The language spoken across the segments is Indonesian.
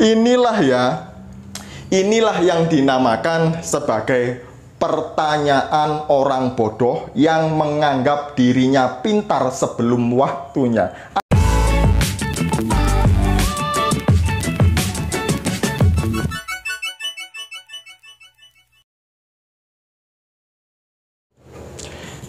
Inilah ya, inilah yang dinamakan sebagai pertanyaan orang bodoh yang menganggap dirinya pintar sebelum waktunya.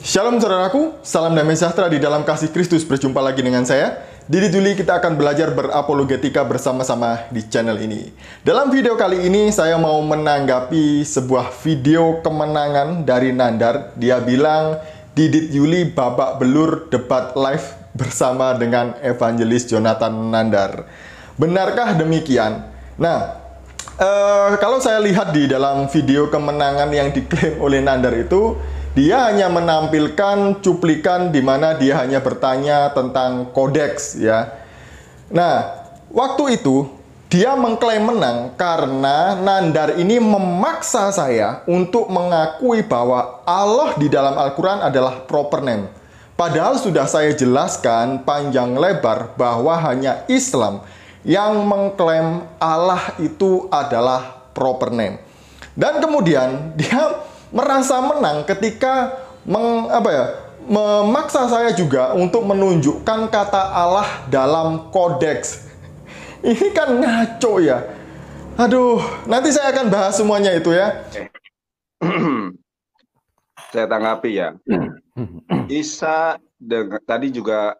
Shalom saudaraku, salam damai sejahtera di dalam kasih Kristus. Berjumpa lagi dengan saya, Didi Juli. Kita akan belajar berapologetika bersama-sama di channel ini. Dalam video kali ini, saya mau menanggapi sebuah video kemenangan dari Nandar. Dia bilang, Didit Yuli babak belur debat live bersama dengan Evangelis Jonathan Nandar. Benarkah demikian? Nah, kalau saya lihat di dalam video kemenangan yang diklaim oleh Nandar itu, dia hanya menampilkan cuplikan di mana dia hanya bertanya tentang kodeks ya. Nah, waktu itu dia mengklaim menang karena Nandar ini memaksa saya untuk mengakui bahwa Allah di dalam Al-Quran adalah proper name. Padahal sudah saya jelaskan panjang lebar bahwa hanya Islam yang mengklaim Allah itu adalah proper name. Dan kemudian dia merasa menang ketika memaksa saya juga untuk menunjukkan kata Allah dalam kodeks. Ini kan ngaco ya. Aduh, nanti saya akan bahas semuanya itu ya. Saya tanggapi ya. Isa tadi juga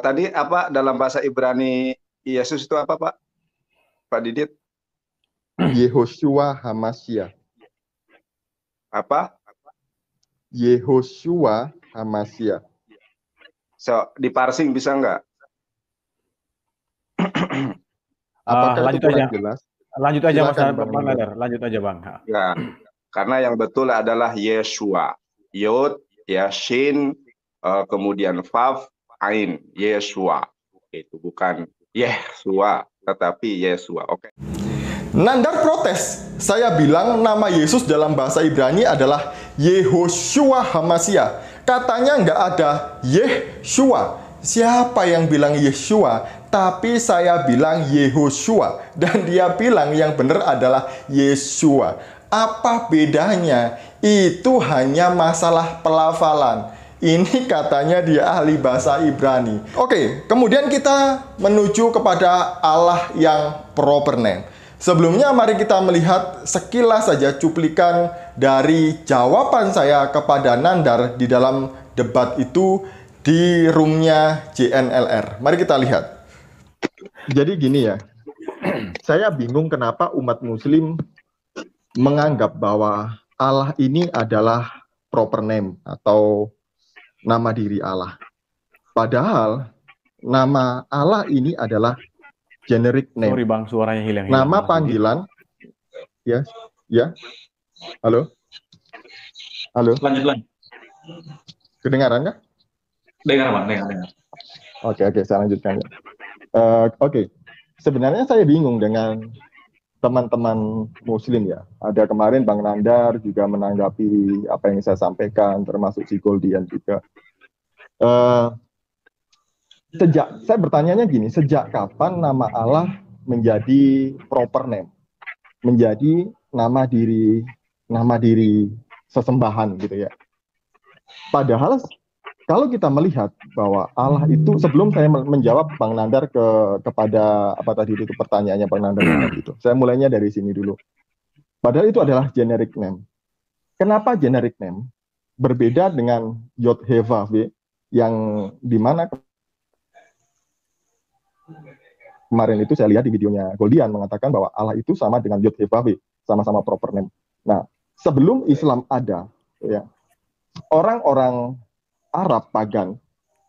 tadi apa dalam bahasa Ibrani Yesus itu apa Pak? Pak Didit? Yehoshua Hamashiach. Apa? Yehoshua Hamashiach. So, diparsing bisa nggak? Apakah lanjut itu aja. jelas? Lanjut aja Mas Silakan, Bang Nandar. Lanjut aja Bang. Ya, karena yang betul adalah Yeshua. Yod, Yashin, kemudian Vav, Ain. Yeshua. Itu bukan Yeshua, tetapi Yeshua. Oke. Nandar protes. Saya bilang nama Yesus dalam bahasa Ibrani adalah Yehoshua Hamashiach. Katanya nggak ada Yeshua. Siapa yang bilang Yeshua? Tapi saya bilang Yehoshua. Dan dia bilang yang benar adalah Yeshua. Apa bedanya? Itu hanya masalah pelafalan. Ini katanya dia ahli bahasa Ibrani. Oke, kemudian kita menuju kepada Allah yang proper name. Sebelumnya mari kita melihat sekilas saja cuplikan dari jawaban saya kepada Nandar di dalam debat itu di roomnya JNLR. Mari kita lihat. Jadi gini ya, saya bingung kenapa umat muslim menganggap bahwa Allah ini adalah proper name atau nama diri Allah. Padahal nama Allah ini adalah generic name. Sorry Bang, suaranya hilang. Nama panggilan, ya, ya. Halo, halo. Lanjut. Kedengaran nggak? Dengar Bang, dengar. Oke, saya lanjutkan ya. Oke. Sebenarnya saya bingung dengan teman-teman muslim ya. Ada kemarin Bang Nandar juga menanggapi apa yang saya sampaikan, termasuk si Goldian juga. Saya bertanyanya gini, sejak kapan nama Allah menjadi proper name, menjadi nama diri sesembahan gitu ya. Padahal kalau kita melihat bahwa Allah itu, sebelum saya menjawab Bang Nandar kepada apa tadi itu pertanyaannya Bang Nandar itu, saya mulainya dari sini dulu. Padahal itu adalah generic name. Kenapa generic name berbeda dengan Yod He Vav He yang dimana kemarin itu saya lihat di videonya Goldian mengatakan bahwa Allah itu sama dengan Yod He Vav He, sama-sama proper name. Nah, sebelum Islam ada, ya, orang-orang Arab pagan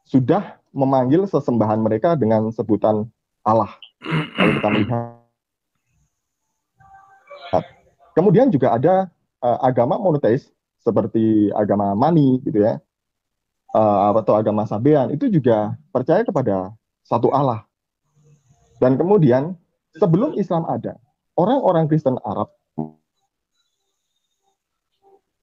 sudah memanggil sesembahan mereka dengan sebutan Allah. Kalau kita melihat, kemudian juga ada agama monoteis seperti agama Mani, gitu ya, atau agama Sabean, itu juga percaya kepada satu Allah. Dan kemudian sebelum Islam ada, orang-orang Kristen Arab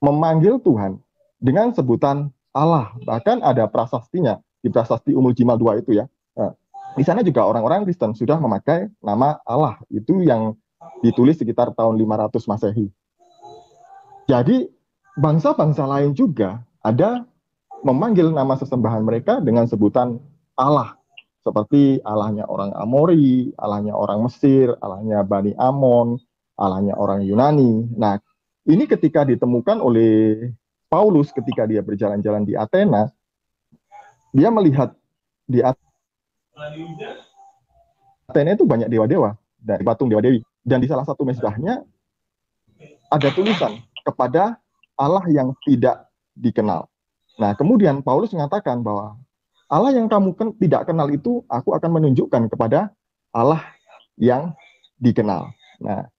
memanggil Tuhan dengan sebutan Allah. Bahkan ada prasastinya, di prasasti Umul Jimal 2 itu ya. Nah, Di sana juga orang-orang Kristen sudah memakai nama Allah, itu yang ditulis sekitar tahun 500 Masehi. Jadi bangsa-bangsa lain juga ada memanggil nama sesembahan mereka dengan sebutan Allah, seperti Allahnya orang Amori, Allahnya orang Mesir, Allahnya Bani Amon, Allahnya orang Yunani. Nah, ini ketika ditemukan oleh Paulus ketika dia berjalan-jalan di Athena, dia melihat di Athena itu banyak dewa-dewa dari patung dewa-dewi, dan di salah satu mezbahnya ada tulisan kepada Allah yang tidak dikenal. Nah, kemudian Paulus mengatakan bahwa Allah yang kamu tidak kenal itu, aku akan menunjukkan kepada Allah yang dikenal. Nah,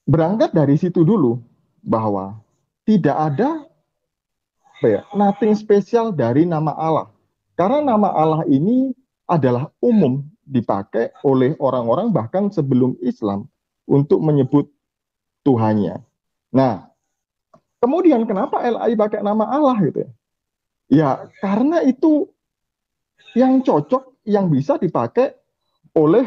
berangkat dari situ dulu bahwa tidak ada nothing spesial dari nama Allah. Karena nama Allah ini adalah umum dipakai oleh orang-orang bahkan sebelum Islam untuk menyebut Tuhannya. Nah, kemudian kenapa LAI pakai nama Allah gitu ya? Ya, karena itu yang cocok, yang bisa dipakai oleh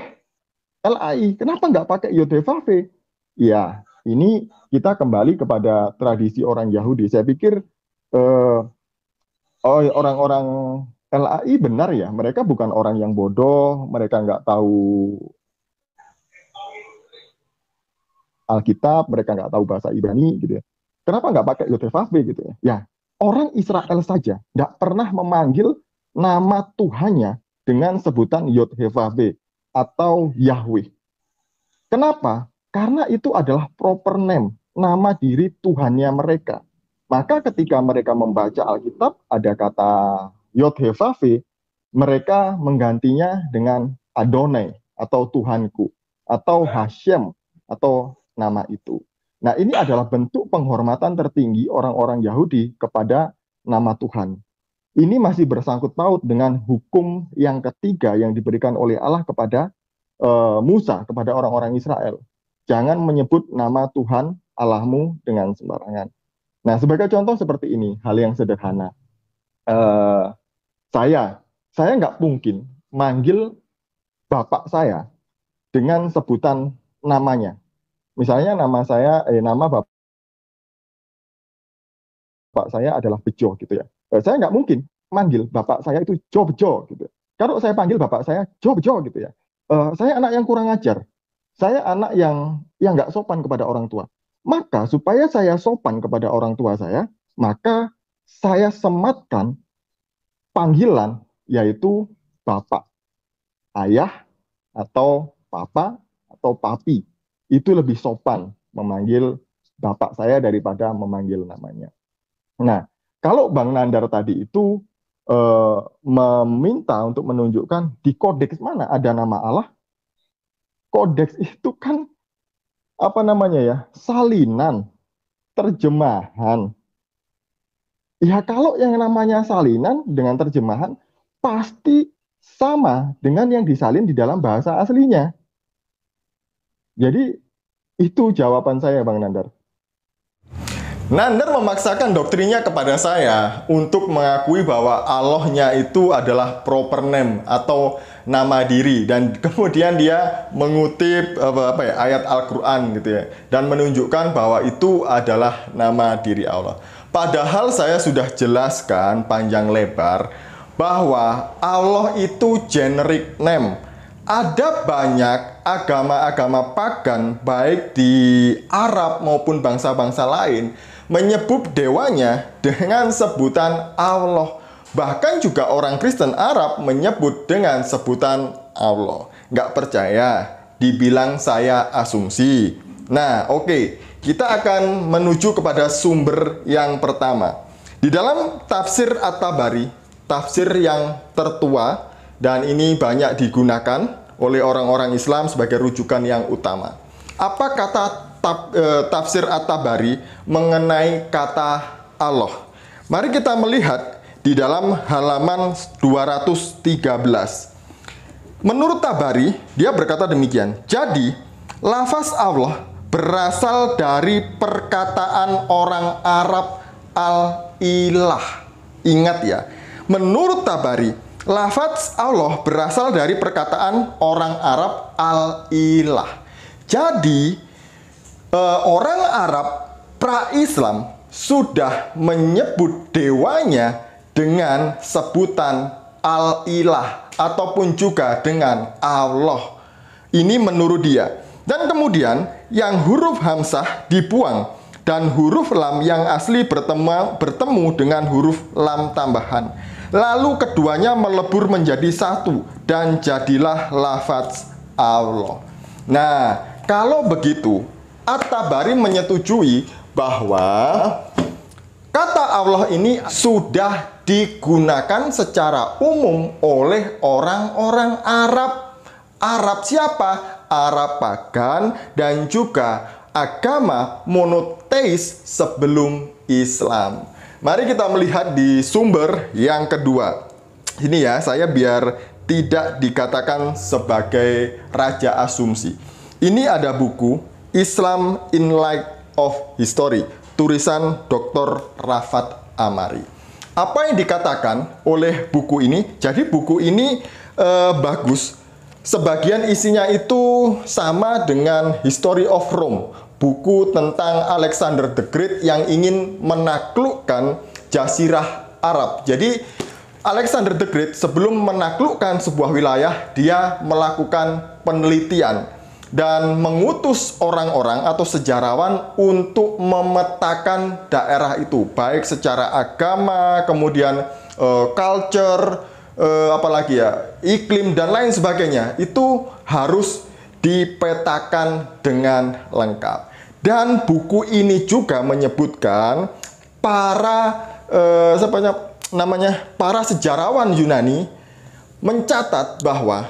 LAI. Kenapa nggak pakai Yod-Heh-Vav-He? Ya, ini kita kembali kepada tradisi orang Yahudi. Saya pikir orang-orang LAI benar ya, mereka bukan orang yang bodoh, mereka nggak tahu Alkitab, mereka nggak tahu bahasa Ibrani gitu ya. Kenapa nggak pakai Yod-Heh-Vav-He gitu ya? Ya, orang Israel saja nggak pernah memanggil nama Tuhannya dengan sebutan Yod-Heh-Vav-He atau Yahweh. Kenapa? Karena itu adalah proper name, nama diri Tuhannya mereka. Maka ketika mereka membaca Alkitab, ada kata Yod-Heh-Vav-He, mereka menggantinya dengan Adonai atau Tuhanku, atau Hashem atau nama itu. Nah, ini adalah bentuk penghormatan tertinggi orang-orang Yahudi kepada nama Tuhan. Ini masih bersangkut paut dengan hukum yang ketiga yang diberikan oleh Allah kepada Musa, kepada orang-orang Israel. Jangan menyebut nama Tuhan Allahmu dengan sembarangan. Nah, sebagai contoh seperti ini, hal yang sederhana. Saya nggak mungkin manggil bapak saya dengan sebutan namanya. Misalnya nama bapak saya adalah Bejo gitu ya. Saya nggak mungkin manggil bapak saya itu Jo Bejo gitu. Kalau saya panggil bapak saya Jo Bejo gitu ya, saya anak yang kurang ajar. Saya anak yang nggak sopan kepada orang tua. Maka supaya saya sopan kepada orang tua saya, maka saya sematkan panggilan yaitu bapak, ayah, atau papa, atau papi. Itu lebih sopan memanggil bapak saya daripada memanggil namanya. Nah, kalau Bang Nandar tadi itu meminta untuk menunjukkan di kodeks mana ada nama Allah, kodeks itu kan salinan, terjemahan. Ya, kalau yang namanya salinan dengan terjemahan pasti sama dengan yang disalin di dalam bahasa aslinya. Jadi itu jawaban saya, Bang Nandar. Nandar memaksakan doktrinnya kepada saya untuk mengakui bahwa Allahnya itu adalah proper name atau nama diri, dan kemudian dia mengutip ayat Al-Quran gitu ya, dan menunjukkan bahwa itu adalah nama diri Allah. Padahal saya sudah jelaskan panjang lebar bahwa Allah itu generic name. Ada banyak agama-agama pagan baik di Arab maupun bangsa-bangsa lain menyebut dewanya dengan sebutan Allah. Bahkan juga orang Kristen Arab menyebut dengan sebutan Allah. Nggak percaya? Dibilang saya asumsi. Nah, oke. Kita akan menuju kepada sumber yang pertama. Di dalam tafsir At-Tabari, tafsir yang tertua, dan ini banyak digunakan oleh orang-orang Islam sebagai rujukan yang utama. Apa kata tafsir At-Tabari mengenai kata Allah? Mari kita melihat di dalam halaman 213. Menurut Tabari, dia berkata demikian. Jadi, lafaz Allah berasal dari perkataan orang Arab al-ilah. Ingat ya, menurut Tabari, Lafaz Allah berasal dari perkataan orang Arab al-ilah. Jadi orang Arab pra-Islam sudah menyebut dewanya dengan sebutan al-ilah ataupun juga dengan Allah. Ini menurut dia. Dan kemudian yang huruf hamzah dibuang dan huruf lam yang asli bertemu dengan huruf lam tambahan. Lalu keduanya melebur menjadi satu dan jadilah lafaz Allah. Nah, kalau begitu, At-Tabari menyetujui bahwa kata Allah ini sudah digunakan secara umum oleh orang-orang Arab. Arab siapa? Arab pagan dan juga agama monoteis sebelum Islam. Mari kita melihat di sumber yang kedua. Ini ya, saya biar tidak dikatakan sebagai raja asumsi. Ini ada buku Islam in Light of History, tulisan Dr. Rafat Amari. Apa yang dikatakan oleh buku ini? Jadi buku ini bagus. Sebagian isinya itu sama dengan History of Rome, buku tentang Alexander the Great yang ingin menaklukkan Jazirah Arab. Jadi Alexander the Great sebelum menaklukkan sebuah wilayah, dia melakukan penelitian dan mengutus orang-orang atau sejarawan untuk memetakan daerah itu, baik secara agama, kemudian culture, apalagi ya, iklim dan lain sebagainya. Itu harus dipetakan dengan lengkap. Dan buku ini juga menyebutkan para para sejarawan Yunani mencatat bahwa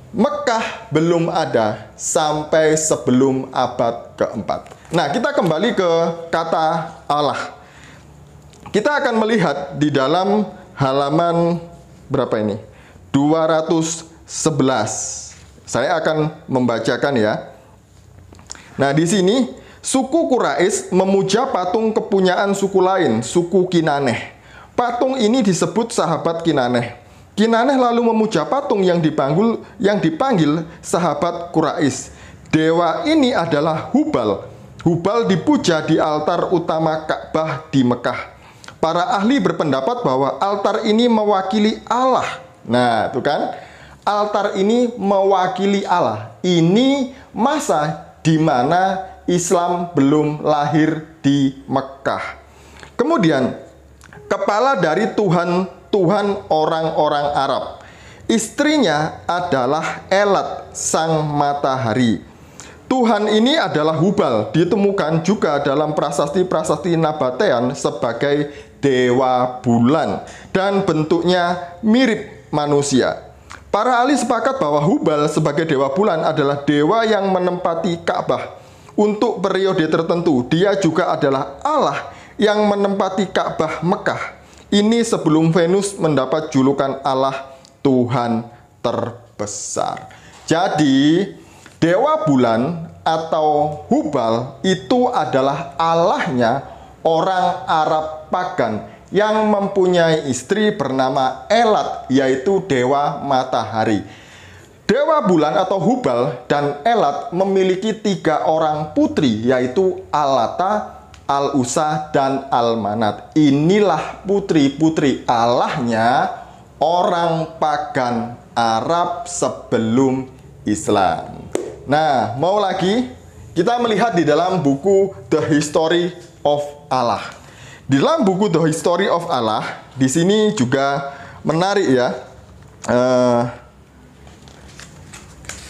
Mekah belum ada sampai sebelum abad keempat. Nah, kita kembali ke kata Allah. Kita akan melihat di dalam halaman berapa ini? 211. Saya akan membacakan ya. Nah, di sini suku Quraisy memuja patung kepunyaan suku lain, suku Kinaneh. Patung ini disebut sahabat Kinaneh. Kinaneh lalu memuja patung yang dipanggil sahabat Quraisy. Dewa ini adalah Hubal. Hubal dipuja di altar utama Ka'bah di Mekah. Para ahli berpendapat bahwa altar ini mewakili Allah. Nah, itu kan? Altar ini mewakili Allah. Ini masa di mana Islam belum lahir di Mekah. Kemudian, kepala dari Tuhan orang-orang Arab. Istrinya adalah Elat, sang matahari. Tuhan ini adalah Hubal, ditemukan juga dalam prasasti-prasasti Nabatean sebagai dewa bulan dan bentuknya mirip manusia. Para ahli sepakat bahwa Hubal sebagai dewa bulan adalah dewa yang menempati Ka'bah untuk periode tertentu. Dia juga adalah Allah yang menempati Ka'bah Mekah. Ini sebelum Venus mendapat julukan Allah Tuhan terbesar. Jadi, dewa bulan atau Hubal itu adalah Allahnya orang Arab pagan yang mempunyai istri bernama Elat, yaitu dewa matahari. Dewa bulan atau Hubal dan Elat memiliki 3 orang putri, yaitu Alata, Al-Usa, dan Al-Manat. Inilah putri-putri Allahnya orang pagan Arab sebelum Islam. Nah, mau lagi? Kita melihat di dalam buku The History of Allah. Di dalam buku The History of Allah, di sini juga menarik ya.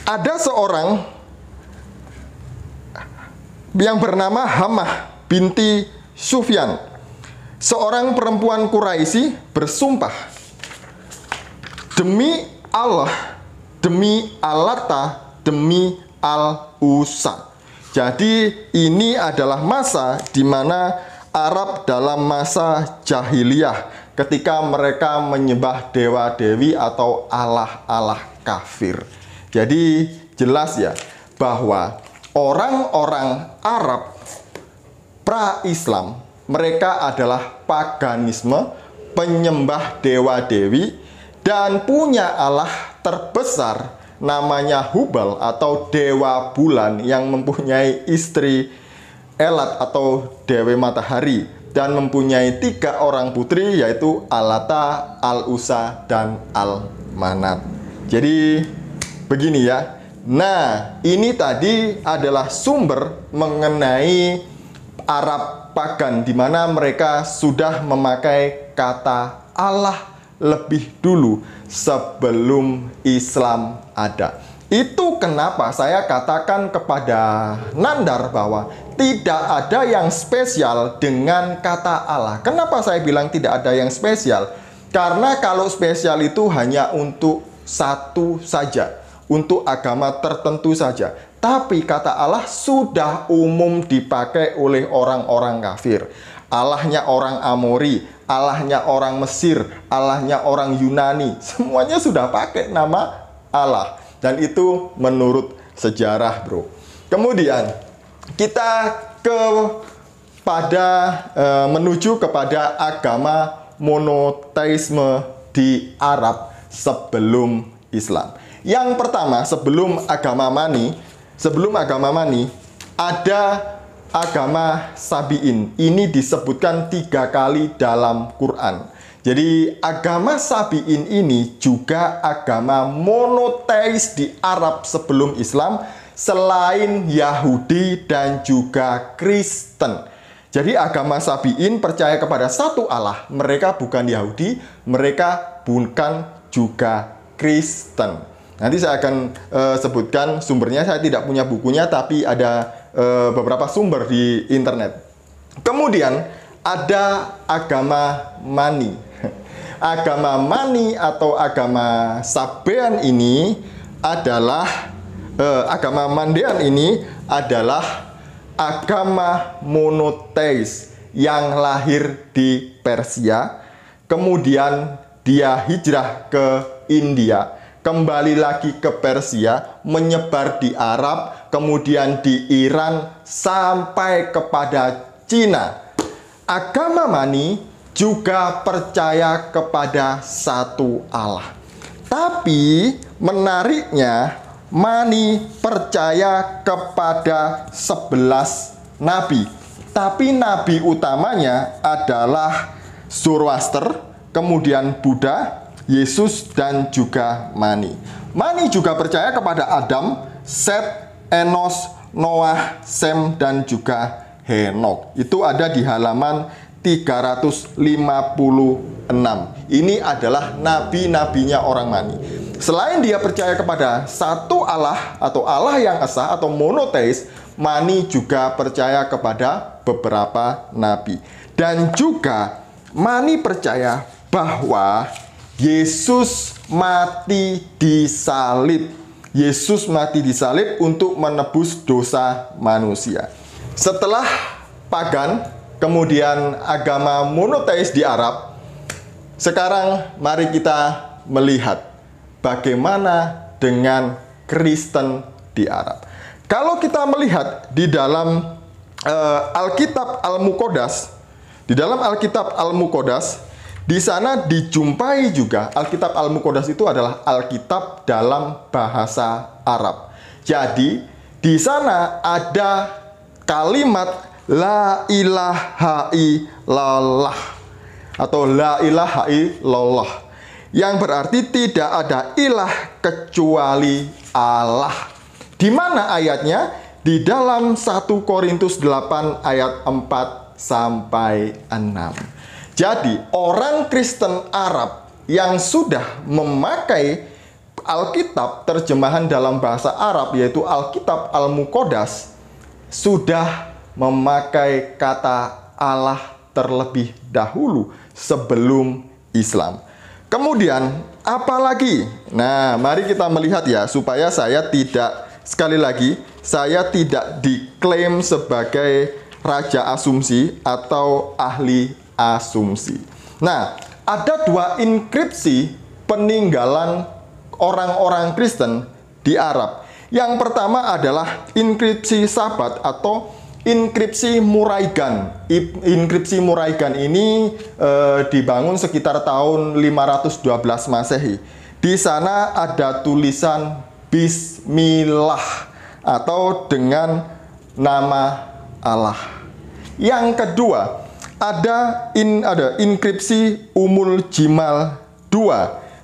Ada seorang yang bernama Hamah binti Sufyan. Seorang perempuan Quraisy bersumpah, demi Allah, demi Alata, demi Al-Usa. Jadi ini adalah masa di mana Arab dalam masa jahiliyah, ketika mereka menyembah dewa-dewi atau allah-allah kafir. Jadi jelas ya bahwa orang-orang Arab pra-Islam, mereka adalah paganisme, penyembah dewa-dewi, dan punya Allah terbesar namanya Hubal atau dewa bulan yang mempunyai istri Elat atau dewi matahari dan mempunyai 3 orang putri yaitu Alata, Al-Usa, dan Al-Manat. Jadi begini ya. Nah, ini tadi adalah sumber mengenai Arab pagan di mana mereka sudah memakai kata Allah lebih dulu sebelum Islam ada. Itu kenapa saya katakan kepada Nandar bahwa tidak ada yang spesial dengan kata Allah. Kenapa saya bilang tidak ada yang spesial? Karena kalau spesial itu hanya untuk satu saja, untuk agama tertentu saja. Tapi kata Allah sudah umum dipakai oleh orang-orang kafir. Allahnya orang Amori, Allahnya orang Mesir, Allahnya orang Yunani, semuanya sudah pakai nama Allah. Dan itu menurut sejarah, bro. Kemudian kita menuju kepada agama monoteisme di Arab sebelum Islam. Yang pertama, sebelum agama Mani ada agama Sabi'in. Ini disebutkan 3 kali dalam Quran. Jadi agama Sabi'in ini juga agama monoteis di Arab sebelum Islam selain Yahudi dan juga Kristen. Jadi agama Sabi'in percaya kepada satu Allah. Mereka bukan Yahudi, mereka bukan juga Kristen. Nanti saya akan sebutkan sumbernya. Saya tidak punya bukunya, tapi ada beberapa sumber di internet. Kemudian ada agama Mani. Agama Mani atau agama Sabean ini adalah agama Mandean ini adalah agama monoteis yang lahir di Persia. Kemudian dia hijrah ke India, kembali lagi ke Persia, menyebar di Arab, kemudian di Iran sampai kepada Cina. Agama Mani juga percaya kepada satu Allah. Tapi menariknya, Mani percaya kepada 11 nabi. Tapi nabi utamanya adalah Zoroaster, kemudian Buddha, Yesus, dan juga Mani. Mani juga percaya kepada Adam, Set, Enos, Noah, Sem, dan juga Henok. Itu ada di halaman 356. Ini adalah nabi-nabinya orang Mani. Selain dia percaya kepada satu Allah atau Allah yang esa atau monoteis, Mani juga percaya kepada beberapa nabi. Dan juga Mani percaya bahwa Yesus mati di salib. Yesus mati di salib untuk menebus dosa manusia. Setelah pagan, kemudian agama monoteis di Arab, sekarang mari kita melihat bagaimana dengan Kristen di Arab. Kalau kita melihat di dalam Alkitab Al-Muqaddas, di sana dijumpai juga Alkitab Al-Muqaddas itu adalah Alkitab dalam bahasa Arab. Jadi di sana ada kalimat La ilaha illallah atau la ilaha illallah yang berarti tidak ada ilah kecuali Allah. Di mana ayatnya? Di dalam 1 Korintus 8 ayat 4 sampai 6. Jadi orang Kristen Arab yang sudah memakai Alkitab terjemahan dalam bahasa Arab yaitu Alkitab Al-Muqaddas sudah memakai kata Allah terlebih dahulu sebelum Islam. Kemudian apalagi? Nah, mari kita melihat ya supaya saya tidak, sekali lagi, saya tidak diklaim sebagai raja asumsi atau ahli asumsi. Nah, ada 2 inskripsi peninggalan orang-orang Kristen di Arab. Yang pertama adalah inskripsi Sabat atau inskripsi Muraigan. Inskripsi Muraigan ini dibangun sekitar tahun 512 Masehi. Di sana ada tulisan Bismillah atau dengan nama Allah. Yang kedua, ada inskripsi Ummul Jimal II,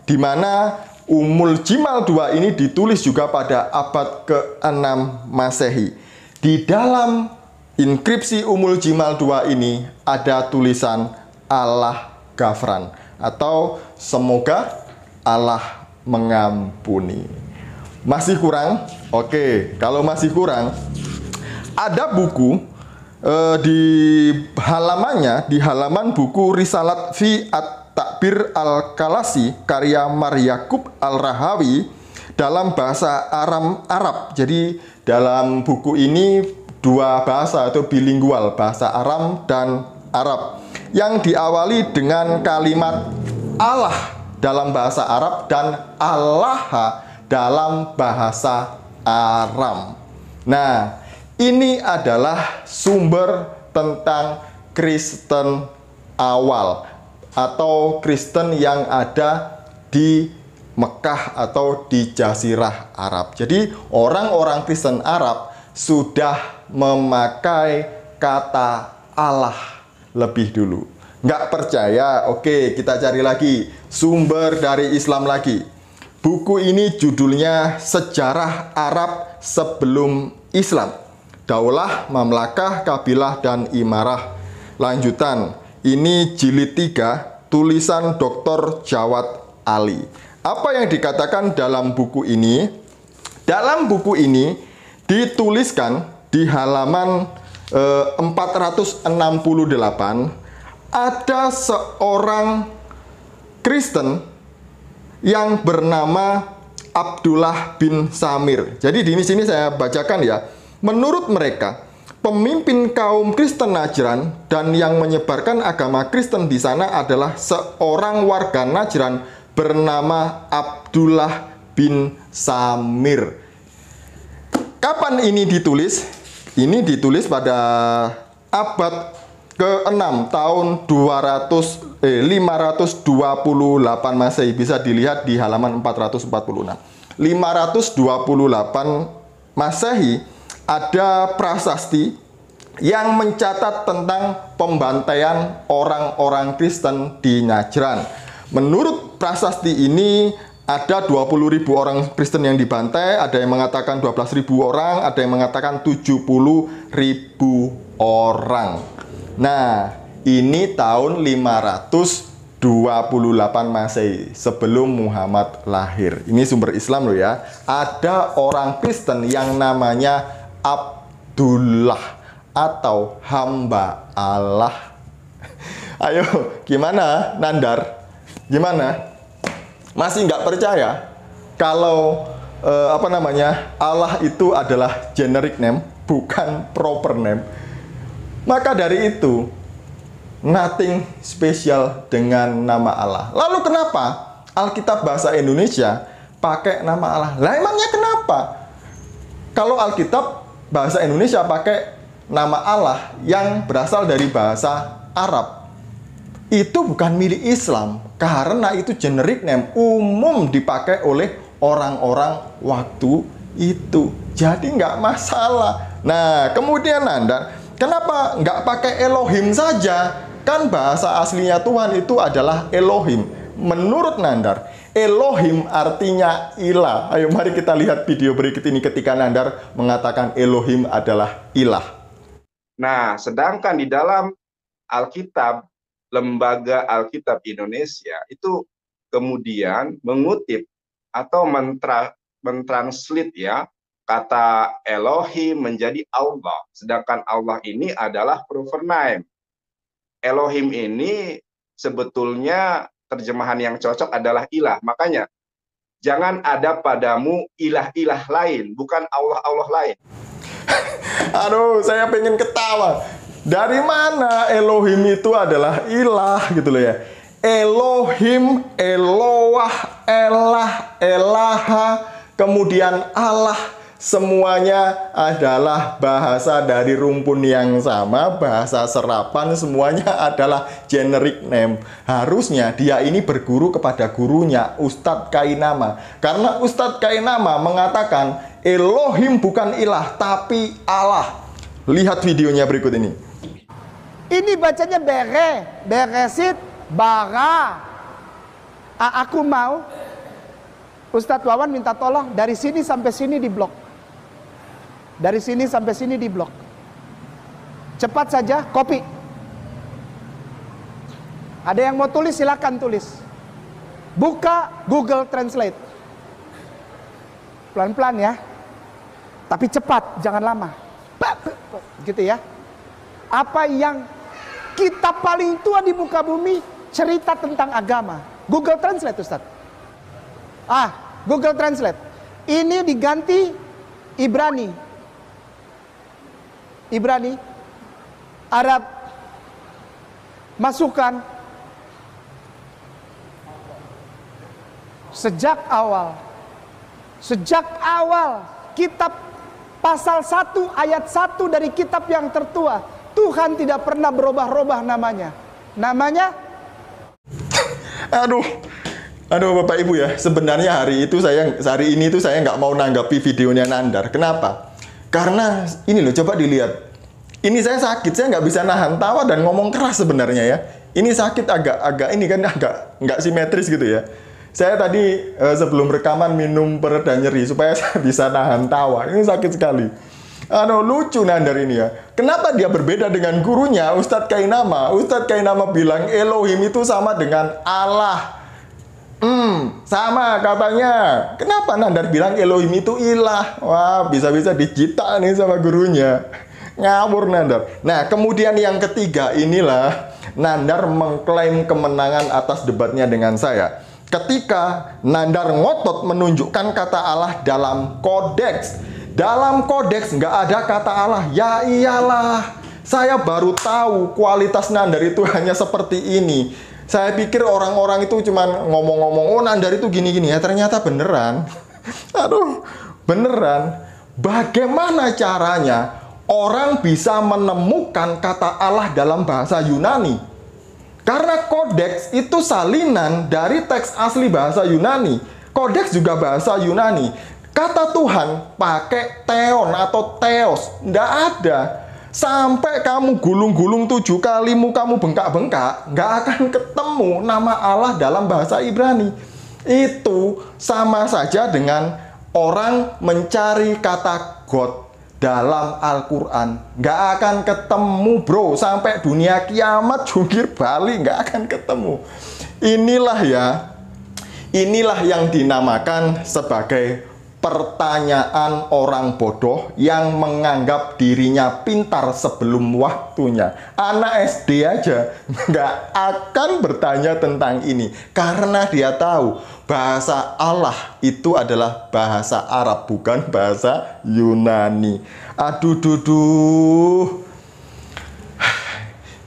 di mana Ummul Jimal II ini ditulis juga pada abad ke-6 Masehi. Di dalam inskripsi Ummul Jimal II ini ada tulisan Allah Ghafran atau semoga Allah mengampuni. Masih kurang? Oke, kalau masih kurang, ada buku di halamannya, di halaman buku Risalat fi At-Takbir Al-Kalasi karya Mar Yakub Al-Rahawi dalam bahasa Arab. Jadi dalam buku ini dua bahasa atau bilingual, bahasa Aram dan Arab, yang diawali dengan kalimat Allah dalam bahasa Arab dan Allah dalam bahasa Aram. Nah, ini adalah sumber tentang Kristen awal atau Kristen yang ada di Mekah atau di Jazirah Arab. Jadi orang-orang Kristen Arab sudah memakai kata Allah lebih dulu. Nggak percaya? Oke, kita cari lagi sumber dari Islam lagi. Buku ini judulnya Sejarah Arab Sebelum Islam, Daulah, Mamlakah, Kabilah, dan Imarah. Lanjutan, ini jilid 3, tulisan Dr. Jawad Ali. Apa yang dikatakan dalam buku ini? Dalam buku ini dituliskan di halaman 468, ada seorang Kristen yang bernama Abdullah bin Samir. Jadi di sini saya bacakan ya. Menurut mereka, pemimpin kaum Kristen Najran dan yang menyebarkan agama Kristen di sana adalah seorang warga Najran bernama Abdullah bin Samir. Kapan ini ditulis? Ini ditulis pada abad ke-6 tahun 528 Masehi. Bisa dilihat di halaman 446. 528 Masehi ada prasasti yang mencatat tentang pembantaian orang-orang Kristen di Najran. Menurut prasasti ini ada 20.000 orang Kristen yang dibantai, ada yang mengatakan 12.000 orang, ada yang mengatakan 70.000 orang. Nah, ini tahun 528 Masehi, sebelum Muhammad lahir. Ini sumber Islam loh ya. Ada orang Kristen yang namanya Abdullah atau hamba Allah. Ayo, gimana Nandar? Gimana? Masih nggak percaya kalau Allah itu adalah generic name, bukan proper name? Maka dari itu, nothing special dengan nama Allah. Lalu kenapa Alkitab bahasa Indonesia pakai nama Allah? Lah emangnya kenapa? Kalau Alkitab bahasa Indonesia pakai nama Allah yang berasal dari bahasa Arab, itu bukan milik Islam, karena itu generic name, umum dipakai oleh orang-orang waktu itu. Jadi nggak masalah. Nah, kemudian Nanda, kenapa nggak pakai Elohim saja? Kan bahasa aslinya Tuhan itu adalah Elohim. Menurut Nandar, Elohim artinya ilah. Ayo mari kita lihat video berikut ini ketika Nandar mengatakan Elohim adalah ilah. Nah, sedangkan di dalam Alkitab, Lembaga Alkitab Indonesia itu kemudian mengutip atau mentranslate ya kata Elohim menjadi Allah. Sedangkan Allah ini adalah proper name. Elohim ini sebetulnya terjemahan yang cocok adalah ilah. Makanya jangan ada padamu ilah-ilah lain, bukan Allah-Allah lain. Aduh, saya pengen ketawa. Dari mana Elohim itu adalah ilah gitu loh ya. Elohim, Eloah, Elah, Elaha, kemudian Allah. semuanya adalah bahasa dari rumpun yang sama, bahasa serapan, semuanya adalah generic name. Harusnya dia ini berguru kepada gurunya, Ustadz Kainama. Karena Ustadz Kainama mengatakan Elohim bukan ilah, tapi Allah. Lihat videonya berikut ini. Ini bacanya beresit, bara. Aku mau Ustadz Wawan minta tolong dari sini sampai sini di blok. Dari sini sampai sini di blok. Cepat saja, copy. Ada yang mau tulis, silakan tulis. Buka Google Translate. Pelan-pelan ya. Tapi cepat, jangan lama. Gitu ya. Apa yang kitab paling tua di muka bumi cerita tentang agama? Google Translate, Ustadz. Google Translate. Ini diganti Ibrani. Arab. Masukkan. Sejak awal kitab pasal 1 ayat 1 dari kitab yang tertua, Tuhan tidak pernah berubah-ubah namanya. Namanya Aduh Bapak Ibu ya, sebenarnya hari ini tuh saya nggak mau nanggapi videonya Nandar. Kenapa? Karena ini loh, coba dilihat. Ini saya sakit, saya nggak bisa nahan tawa dan ngomong keras sebenarnya ya. Ini sakit agak ini kan agak nggak simetris gitu ya. Saya tadi sebelum rekaman minum pereda nyeri supaya saya bisa nahan tawa. Ini sakit sekali. Lucu Nandar ini ya. Kenapa dia berbeda dengan gurunya Ustadz Kainama? Ustadz Kainama bilang Elohim itu sama dengan Allah. Sama katanya. Kenapa Nandar bilang Elohim itu ilah? Wah, bisa-bisa dijita nih sama gurunya. Ngawur Nandar. Nah, kemudian yang ketiga, inilah Nandar mengklaim kemenangan atas debatnya dengan saya. Ketika Nandar ngotot menunjukkan kata Allah dalam kodeks. Dalam kodeks nggak ada kata Allah. Ya iyalah, saya baru tahu kualitas Nandar itu hanya seperti ini. Saya pikir orang-orang itu cuman ngomong-ngomong, oh Nandar itu gini-gini ya, ternyata beneran. Beneran. Bagaimana caranya orang bisa menemukan kata Allah dalam bahasa Yunani? Karena kodeks itu salinan dari teks asli bahasa Yunani. Kodeks juga bahasa Yunani. Kata Tuhan pakai theon atau theos, nggak ada. Sampai kamu gulung-gulung 7 kali, mukamu bengkak-bengkak, nggak akan ketemu nama Allah dalam bahasa Ibrani. Itu sama saja dengan orang mencari kata God dalam Al-Quran. Nggak akan ketemu bro, sampai dunia kiamat jungkir balik nggak akan ketemu. Inilah yang dinamakan sebagai pertanyaan orang bodoh yang menganggap dirinya pintar sebelum waktunya. Anak SD aja nggak akan bertanya tentang ini karena dia tahu bahasa Allah itu adalah bahasa Arab, bukan bahasa Yunani. Aduh.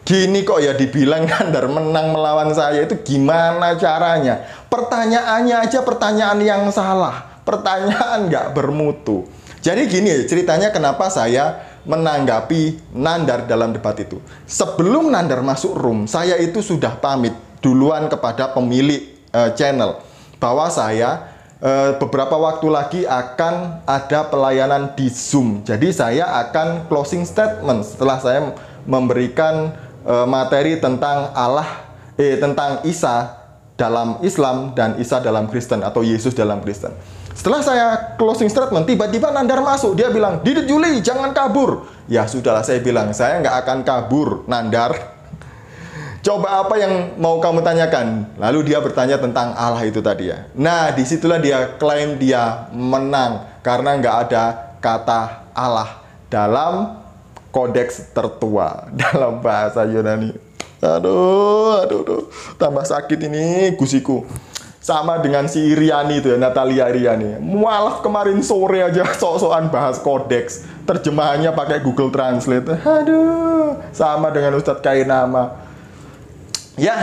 Gini kok ya dibilang Nandar menang melawan saya, itu gimana caranya? Pertanyaannya aja pertanyaan yang salah. Pertanyaan nggak bermutu. Jadi gini ceritanya kenapa saya menanggapi Nandar dalam debat itu. Sebelum Nandar masuk room, saya itu sudah pamit duluan kepada pemilik channel bahwa saya beberapa waktu lagi akan ada pelayanan di Zoom. Jadi saya akan closing statement setelah saya memberikan materi tentang tentang Isa dalam Islam dan Isa dalam Kristen atau Yesus dalam Kristen. Setelah saya closing statement, tiba-tiba Nandar masuk. Dia bilang, Didit Juli, jangan kabur. Ya sudahlah, saya bilang, saya nggak akan kabur, Nandar. Coba apa yang mau kamu tanyakan? Lalu dia bertanya tentang Allah itu tadi ya. Nah, disitulah dia klaim dia menang. Karena nggak ada kata Allah dalam kodeks tertua, dalam bahasa Yunani. Aduh. Tambah sakit ini gusiku. Sama dengan si Iriani itu ya, Natalia Iriani. Mualaf kemarin sore aja sok-sokan bahas kodeks. Terjemahannya pakai Google Translate. Aduh, sama dengan Ustadz Kainama. Ya,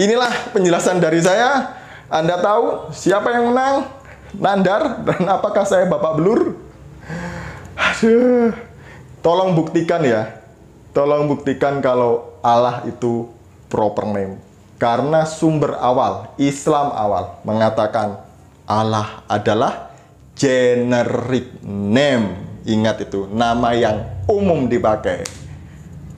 inilah penjelasan dari saya. Anda tahu siapa yang menang? Nandar, dan apakah saya Bapak Blur? Aduh, tolong buktikan ya. Tolong buktikan kalau Allah itu proper name. Karena sumber awal, Islam awal, mengatakan Allah adalah generic name. Ingat itu, nama yang umum dipakai.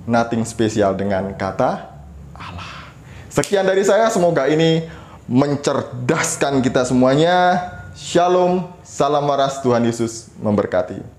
Nothing spesial dengan kata Allah. Sekian dari saya, semoga ini mencerdaskan kita semuanya. Shalom, salam waras, Tuhan Yesus memberkati.